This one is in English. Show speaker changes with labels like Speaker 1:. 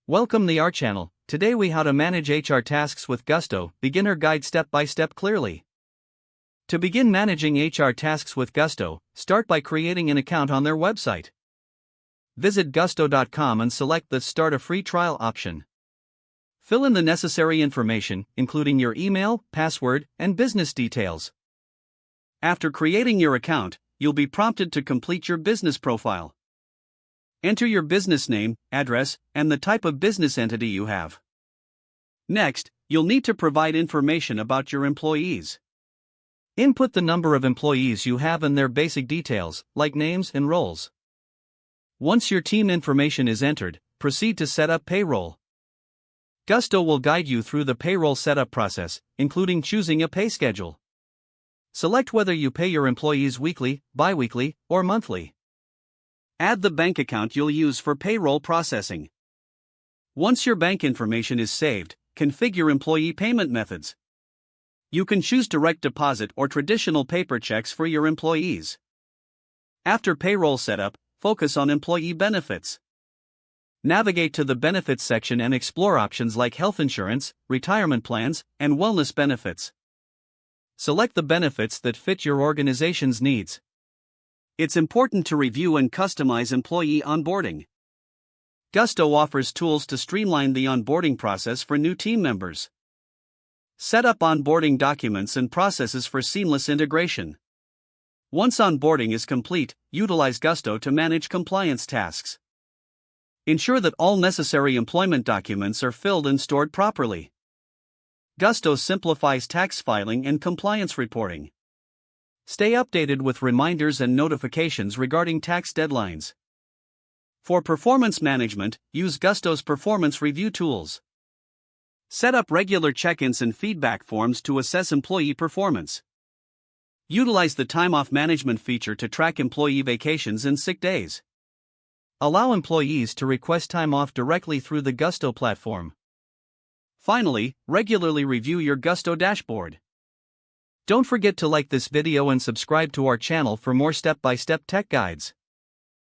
Speaker 1: Welcome the our channel. Today we how to manage HR tasks with Gusto, beginner guide step by step clearly. To begin managing HR tasks with Gusto, start by creating an account on their website. Visit gusto.com and select the Start a Free Trial option. Fill in the necessary information, including your email, password, and business details. After creating your account, you'll be prompted to complete your business profile. Enter your business name, address, and the type of business entity you have. Next, you'll need to provide information about your employees. Input the number of employees you have and their basic details, like names and roles. Once your team information is entered, proceed to set up payroll. Gusto will guide you through the payroll setup process, including choosing a pay schedule. Select whether you pay your employees weekly, bi-weekly, or monthly. Add the bank account you'll use for payroll processing. Once your bank information is saved, configure employee payment methods. You can choose direct deposit or traditional paper checks for your employees. After payroll setup, focus on employee benefits. Navigate to the benefits section and explore options like health insurance, retirement plans, and wellness benefits. Select the benefits that fit your organization's needs. It's important to review and customize employee onboarding. Gusto offers tools to streamline the onboarding process for new team members. Set up onboarding documents and processes for seamless integration. Once onboarding is complete, utilize Gusto to manage compliance tasks. Ensure that all necessary employment documents are filled and stored properly. Gusto simplifies tax filing and compliance reporting. Stay updated with reminders and notifications regarding tax deadlines. For performance management, use Gusto's performance review tools. Set up regular check-ins and feedback forms to assess employee performance. Utilize the time-off management feature to track employee vacations and sick days. Allow employees to request time off directly through the Gusto platform. Finally, regularly review your Gusto dashboard. Don't forget to like this video and subscribe to our channel for more step-by-step tech guides.